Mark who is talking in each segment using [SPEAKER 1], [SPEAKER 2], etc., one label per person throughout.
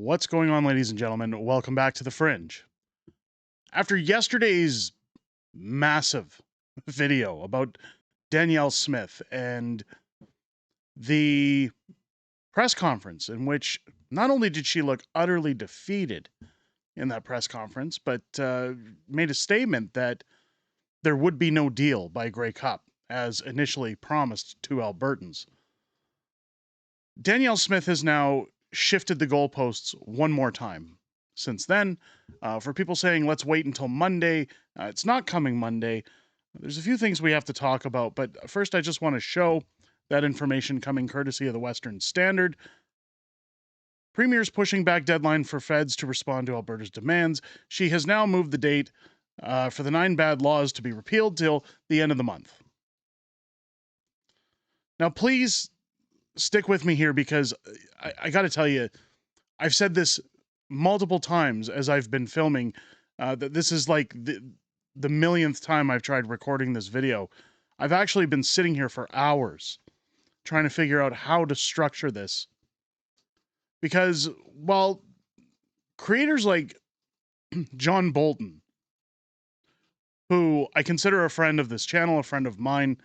[SPEAKER 1] What's going on, ladies and gentlemen? Welcome back to the Fringe. After yesterday's massive video about Danielle Smith and the press conference in which not only did she look utterly defeated in that press conference, but made a statement that there would be no deal by Grey Cup, as initially promised to Albertans. Danielle Smith has now shifted the goalposts one more time since then. For people saying, let's wait until Monday, it's not coming Monday. There's a few things we have to talk about, but first I just want to show that information coming courtesy of the Western Standard. Premier's pushing back deadline for feds to respond to Alberta's demands. She has now moved the date for the 9 bad laws to be repealed till the end of the month. Now, please stick with me here, because I got to tell you, I've said this multiple times as I've been filming, that this is like the millionth time I've tried recording this video. I've actually been sitting here for hours trying to figure out how to structure this. Because, well, creators like John Bolton, who I consider a friend of this channel, a friend of mine,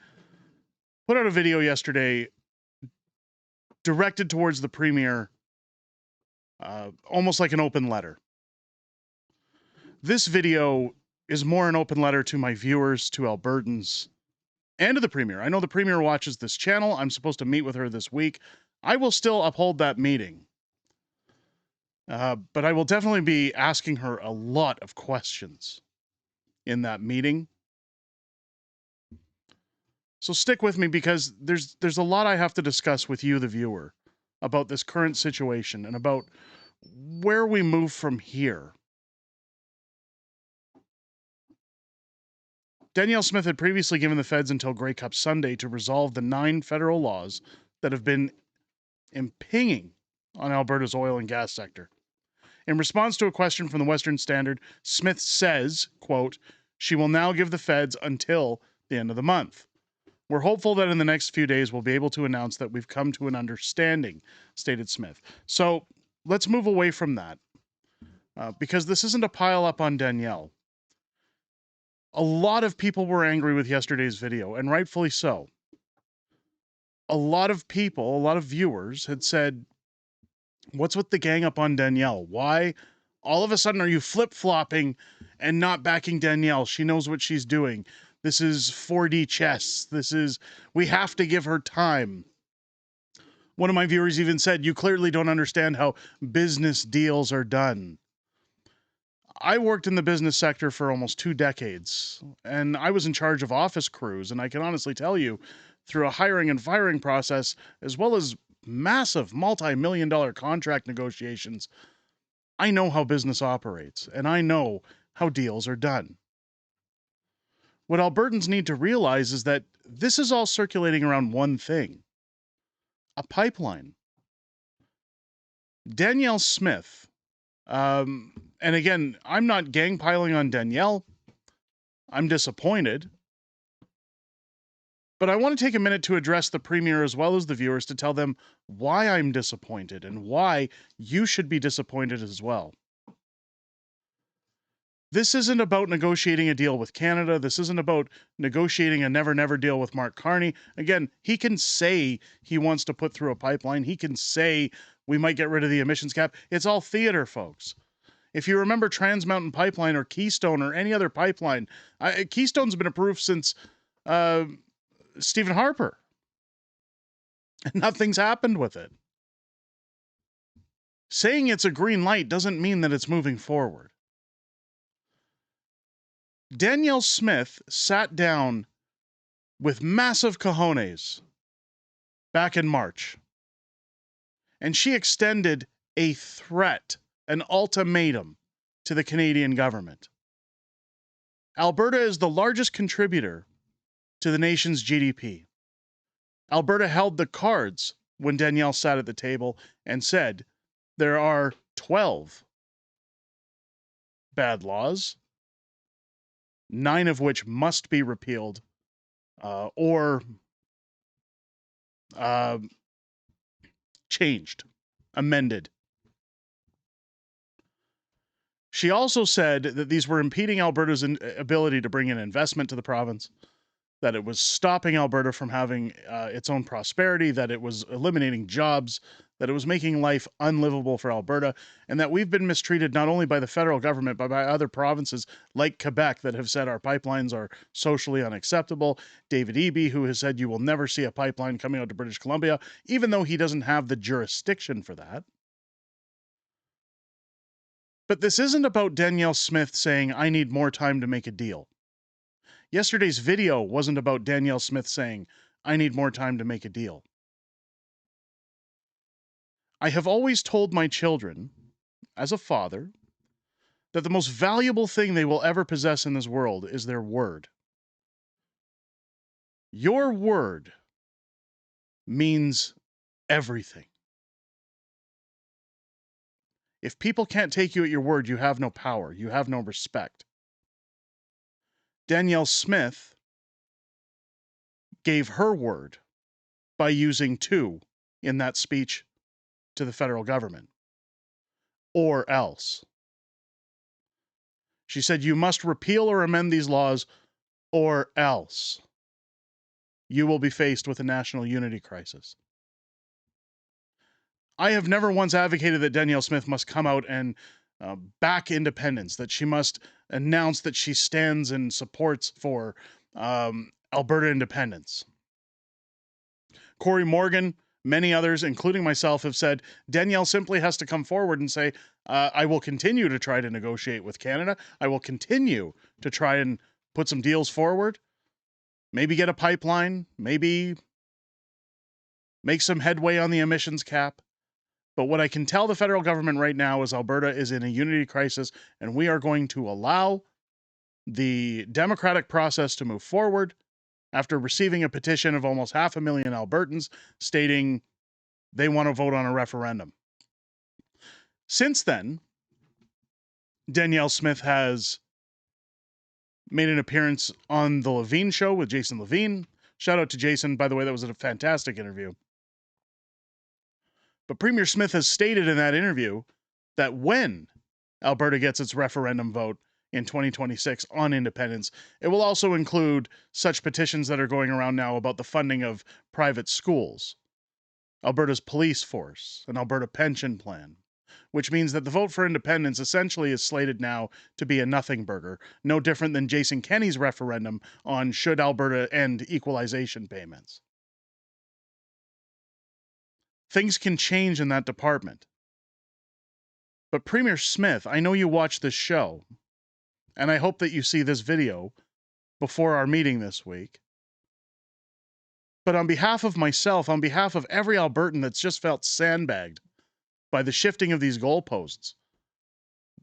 [SPEAKER 1] put out a video yesterday directed towards the Premier, almost like an open letter. This video is more an open letter to my viewers, to Albertans, and to the Premier. I know the Premier watches this channel. I'm supposed to meet with her this week. I will still uphold that meeting. But I will definitely be asking her a lot of questions in that meeting. So stick with me, because there's a lot I have to discuss with you, the viewer, about this current situation and about where we move from here. Danielle Smith had previously given the feds until Grey Cup Sunday to resolve the 9 federal laws that have been impinging on Alberta's oil and gas sector. In response to a question from the Western Standard, Smith says, quote, she will now give the feds until the end of the month. We're hopeful that in the next few days we'll be able to announce that we've come to an understanding, stated Smith. So let's move away from that, because this isn't a pile up on Danielle. A lot of people were angry with yesterday's video, and rightfully so. A lot of people, a lot of viewers had said, what's with the gang up on Danielle? Why all of a sudden are you flip-flopping and not backing Danielle? She knows what she's doing. This is 4D chess. We have to give her time. One of my viewers even said, you clearly don't understand how business deals are done. I worked in the business sector for almost 2 decades, and I was in charge of office crews, and I can honestly tell you, through a hiring and firing process, as well as massive multi-million-dollar contract negotiations, I know how business operates, and I know how deals are done. What Albertans need to realize is that this is all circulating around one thing: a pipeline. Danielle Smith, and again, I'm not gangpiling on Danielle. I'm disappointed. But I want to take a minute to address the Premier as well as the viewers, to tell them why I'm disappointed and why you should be disappointed as well. This isn't about negotiating a deal with Canada. This isn't about negotiating a never-never deal with Mark Carney. Again, he can say he wants to put through a pipeline. He can say we might get rid of the emissions cap. It's all theater, folks. If you remember Trans Mountain Pipeline or Keystone or any other pipeline, Keystone's been approved since Stephen Harper, and nothing's happened with it. Saying it's a green light doesn't mean that it's moving forward. Danielle Smith sat down with massive cojones back in March, and she extended a threat, an ultimatum, to the Canadian government. Alberta is the largest contributor to the nation's GDP. Alberta held the cards when Danielle sat at the table and said there are 12 bad laws, 9 of which must be repealed or changed, amended. She also said that these were impeding Alberta's ability to bring in investment to the province, that it was stopping Alberta from having its own prosperity, that it was eliminating jobs, that it was making life unlivable for Alberta, and that we've been mistreated not only by the federal government, but by other provinces like Quebec that have said our pipelines are socially unacceptable. David Eby, who has said you will never see a pipeline coming out to British Columbia, even though he doesn't have the jurisdiction for that. But this isn't about Danielle Smith saying, I need more time to make a deal. Yesterday's video wasn't about Danielle Smith saying, I need more time to make a deal. I have always told my children, as a father, that the most valuable thing they will ever possess in this world is their word. Your word means everything. If people can't take you at your word, you have no power. You have no respect. Danielle Smith gave her word by using to in that speech to the federal government. Or else. She said, you must repeal or amend these laws, or else you will be faced with a national unity crisis. I have never once advocated that Danielle Smith must come out and back independence, that she must announce that she stands and supports for Alberta independence. Corey Morgan, many others, including myself, have said Danielle simply has to come forward and say, I will continue to try to negotiate with Canada. I will continue to try and put some deals forward. Maybe get a pipeline. Maybe make some headway on the emissions cap. But what I can tell the federal government right now is Alberta is in a unity crisis, and we are going to allow the democratic process to move forward after receiving a petition of almost 500,000 Albertans stating they want to vote on a referendum. Since then, Danielle Smith has made an appearance on The Levine Show with Jason Levine. Shout out to Jason, by the way, that was a fantastic interview. But Premier Smith has stated in that interview that when Alberta gets its referendum vote in 2026 on independence, it will also include such petitions that are going around now about the funding of private schools, Alberta's police force, an Alberta pension plan, which means that the vote for independence essentially is slated now to be a nothing burger, no different than Jason Kenney's referendum on should Alberta end equalization payments. Things can change in that department. But Premier Smith, I know you watch this show, and I hope that you see this video before our meeting this week. But on behalf of myself, on behalf of every Albertan that's just felt sandbagged by the shifting of these goalposts,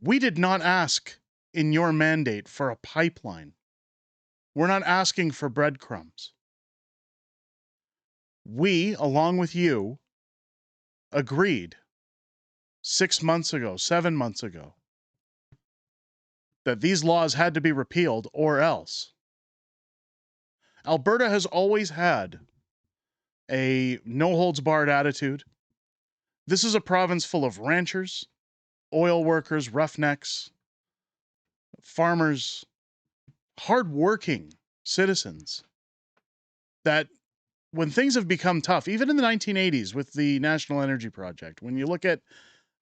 [SPEAKER 1] we did not ask in your mandate for a pipeline. We're not asking for breadcrumbs. We, along with you, agreed 6 months ago, 7 months ago, that these laws had to be repealed or else. Alberta has always had a no-holds-barred attitude. This is a province full of ranchers, oil workers, roughnecks, farmers, hardworking citizens that when things have become tough, even in the 1980s with the National Energy Project, when you look at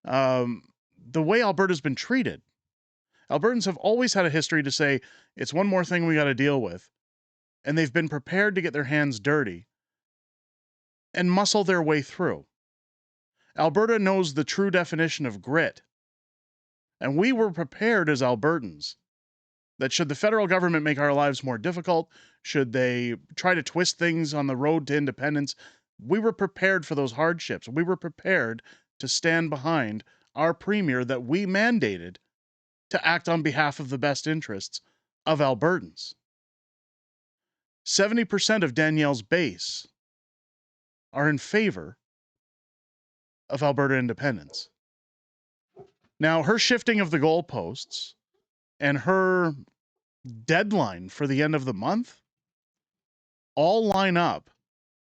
[SPEAKER 1] the way Alberta's been treated, Albertans have always had a history to say, it's one more thing we got to deal with. And they've been prepared to get their hands dirty and muscle their way through. Alberta knows the true definition of grit. And we were prepared as Albertans that should the federal government make our lives more difficult, should they try to twist things on the road to independence, we were prepared for those hardships. We were prepared to stand behind our premier that we mandated to act on behalf of the best interests of Albertans. 70% of Danielle's base are in favor of Alberta independence. Now, her shifting of the goalposts and her deadline for the end of the month all line up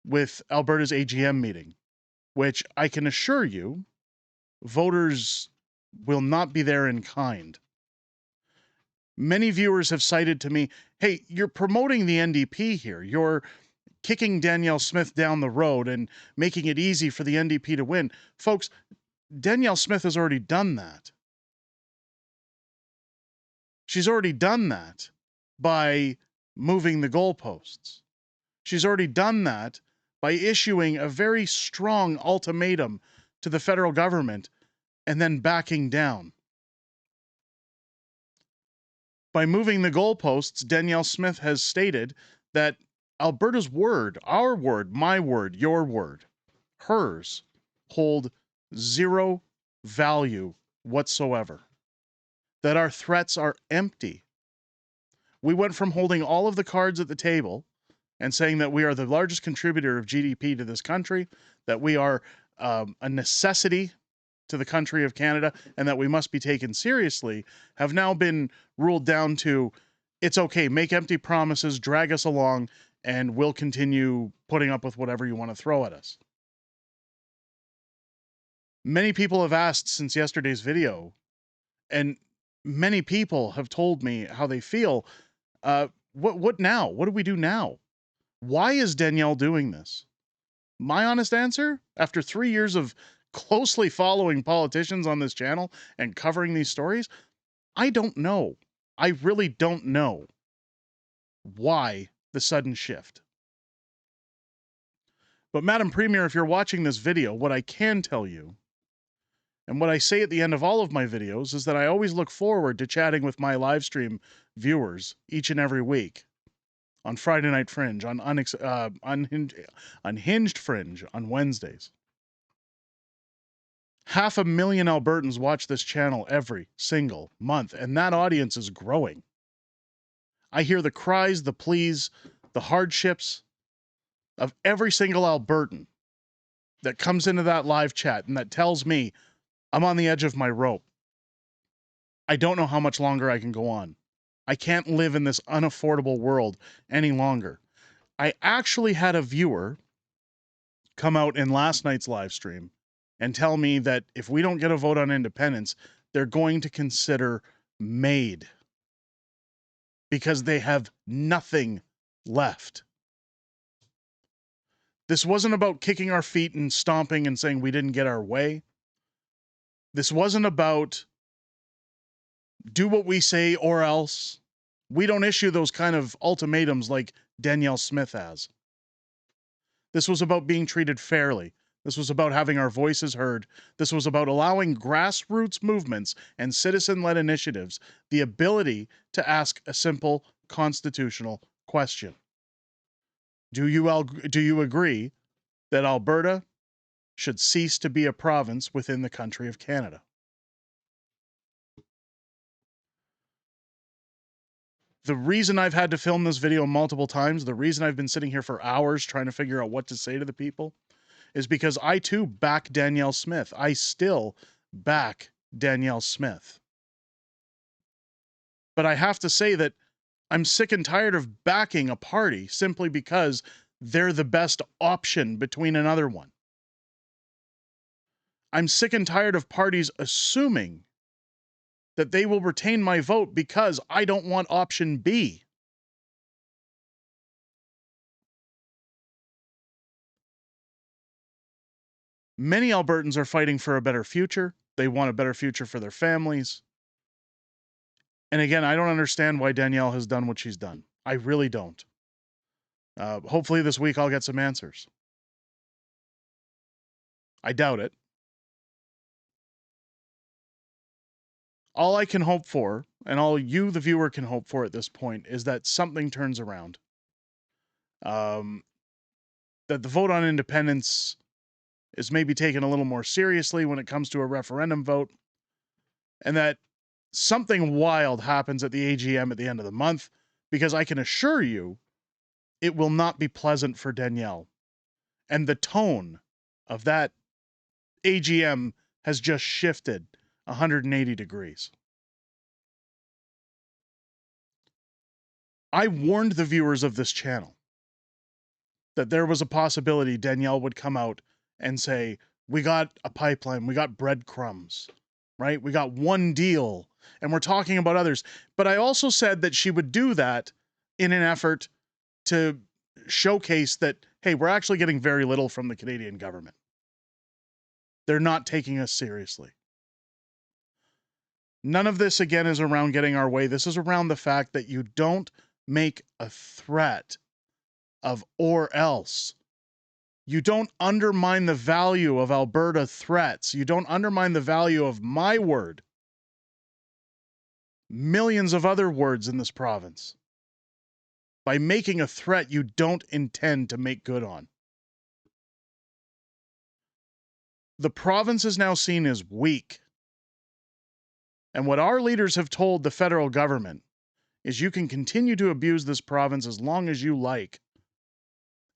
[SPEAKER 1] with Alberta's AGM meeting, which I can assure you, voters will not be there in kind. Many viewers have cited to me, hey, you're promoting the NDP here. You're kicking Danielle Smith down the road and making it easy for the NDP to win. Folks, Danielle Smith has already done that. She's already done that by moving the goalposts. She's already done that by issuing a very strong ultimatum to the federal government and then backing down. By moving the goalposts, Danielle Smith has stated that Alberta's word, our word, my word, your word, hers, hold zero value whatsoever. That our threats are empty. We went from holding all of the cards at the table and saying that we are the largest contributor of GDP to this country, that we are a necessity to the country of Canada, and that we must be taken seriously, have now been ruled down to, it's okay, make empty promises, drag us along, and we'll continue putting up with whatever you want to throw at us. Many people have asked since yesterday's video, and many people have told me how they feel. What now? What do we do now? Why is Danielle doing this? My honest answer, after 3 years of closely following politicians on this channel and covering these stories, I don't know. I really don't know why the sudden shift. But Madam Premier, if you're watching this video, what I can tell you, and what I say at the end of all of my videos, is that I always look forward to chatting with my live stream viewers each and every week on Friday Night Fringe, on Unhinged Fringe on Wednesdays. 500,000 Albertans watch this channel every single month, and that audience is growing. I hear the cries, the pleas, the hardships of every single Albertan that comes into that live chat and that tells me I'm on the edge of my rope. I don't know how much longer I can go on. I can't live in this unaffordable world any longer. I actually had a viewer come out in last night's live stream and tell me that if we don't get a vote on independence, they're going to consider MAID because they have nothing left. This wasn't about kicking our feet and stomping and saying we didn't get our way. This wasn't about do what we say or else. We don't issue those kind of ultimatums like Danielle Smith has. This was about being treated fairly. This was about having our voices heard. This was about allowing grassroots movements and citizen-led initiatives the ability to ask a simple constitutional question. Do you agree that Alberta should cease to be a province within the country of Canada? The reason I've had to film this video multiple times, the reason I've been sitting here for hours trying to figure out what to say to the people, is because I too back Danielle Smith. I still back Danielle Smith. But I have to say that I'm sick and tired of backing a party simply because they're the best option between another one. I'm sick and tired of parties assuming that they will retain my vote because I don't want option B. Many Albertans are fighting for a better future. They want a better future for their families. And again, I don't understand why Danielle has done what she's done. I really don't. Hopefully this week I'll get some answers. I doubt it. All I can hope for, and all you, the viewer, can hope for at this point, is that something turns around. That the vote on independence is maybe taken a little more seriously when it comes to a referendum vote, and that something wild happens at the AGM at the end of the month, because I can assure you it will not be pleasant for Danielle. And the tone of that AGM has just shifted 180 degrees. I warned the viewers of this channel that there was a possibility Danielle would come out and say, we got a pipeline, we got breadcrumbs, right? We got one deal and we're talking about others. But I also said that she would do that in an effort to showcase that, hey, we're actually getting very little from the Canadian government. They're not taking us seriously. None of this, again, is around getting our way. This is around the fact that you don't make a threat of or else. You don't undermine the value of Alberta threats. You don't undermine the value of my word. Millions of other words in this province. By making a threat you don't intend to make good on. The province is now seen as weak. And what our leaders have told the federal government is you can continue to abuse this province as long as you like.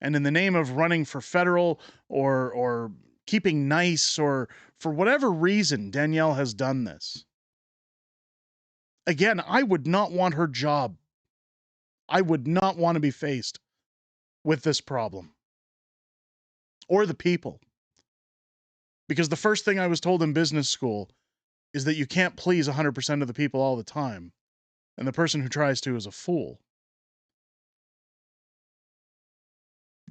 [SPEAKER 1] And in the name of running for federal or keeping nice or for whatever reason, Danielle has done this. Again, I would not want her job. I would not want to be faced with this problem. Or the people. Because the first thing I was told in business school is that you can't please 100% of the people all the time. And the person who tries to is a fool.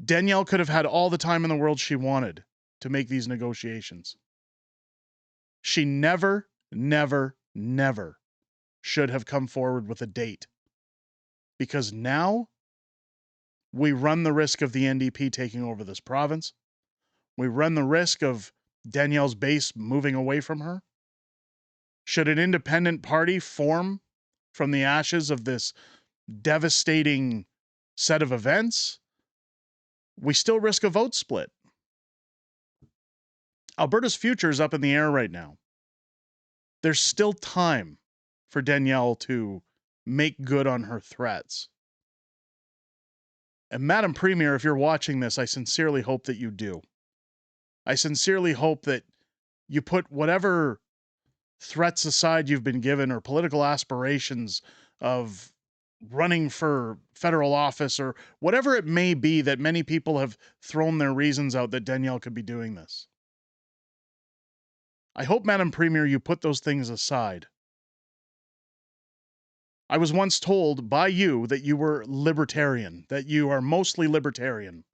[SPEAKER 1] Danielle could have had all the time in the world she wanted to make these negotiations. She never, never, never should have come forward with a date. Because now we run the risk of the NDP taking over this province. We run the risk of Danielle's base moving away from her. Should an independent party form from the ashes of this devastating set of events, we still risk a vote split. Alberta's future is up in the air right now. There's still time for Danielle to make good on her threats. And Madam Premier, if you're watching this, I sincerely hope that you do. I sincerely hope that you put whatever threats aside you've been given or political aspirations of running for federal office or whatever it may be that many people have thrown their reasons out that Danielle could be doing this. I hope, Madam Premier, you put those things aside. I was once told by you that you were libertarian, that you are mostly libertarian.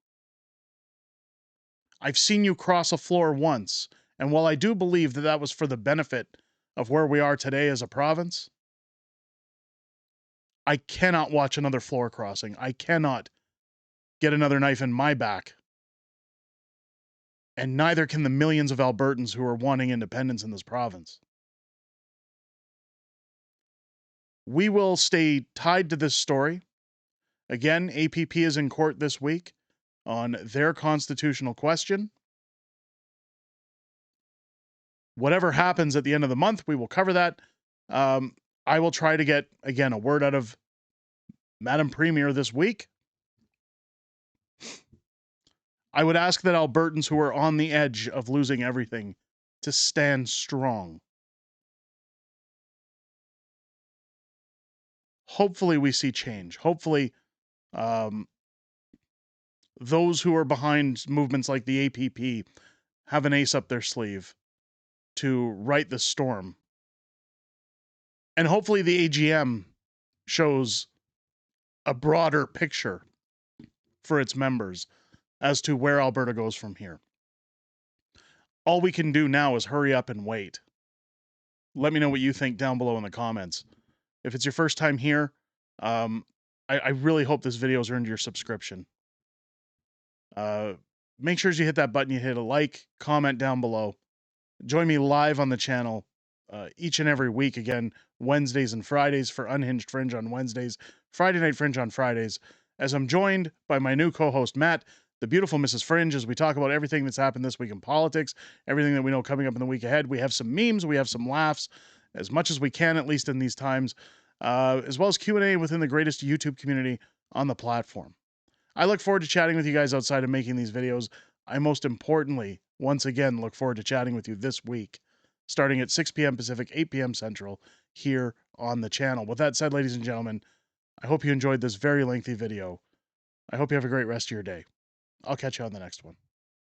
[SPEAKER 1] I've seen you cross a floor once, and while I do believe that that was for the benefit of where we are today as a province, I cannot watch another floor crossing. I cannot get another knife in my back. And neither can the millions of Albertans who are wanting independence in this province. We will stay tied to this story. Again, APP is in court this week on their constitutional question. Whatever happens at the end of the month, we will cover that. I will try to get, again, a word out of Madam Premier this week. I would ask that Albertans who are on the edge of losing everything to stand strong. Hopefully we see change. Hopefully those who are behind movements like the APP have an ace up their sleeve to right the storm. And hopefully the AGM shows a broader picture for its members as to where Alberta goes from here. All we can do now is hurry up and wait. Let me know what you think down below in the comments. If it's your first time here, I really hope this video has earned your subscription. Make sure as you hit that button, you hit a like, comment down below. Join me live on the channel each and every week, again, Wednesdays and Fridays for Unhinged Fringe on Wednesdays, Friday Night Fringe on Fridays, as I'm joined by my new co-host, Matt, the beautiful Mrs. Fringe, as we talk about everything that's happened this week in politics, everything that we know coming up in the week ahead. We have some memes, we have some laughs, as much as we can, at least in these times, as well as Q&A within the greatest YouTube community on the platform. I look forward to chatting with you guys outside of making these videos. I most importantly, once again, look forward to chatting with you this week, starting at 6 p.m. Pacific, 8 p.m. Central, here on the channel. With that said, ladies and gentlemen, I hope you enjoyed this very lengthy video. I hope you have a great rest of your day. I'll catch you on the next one.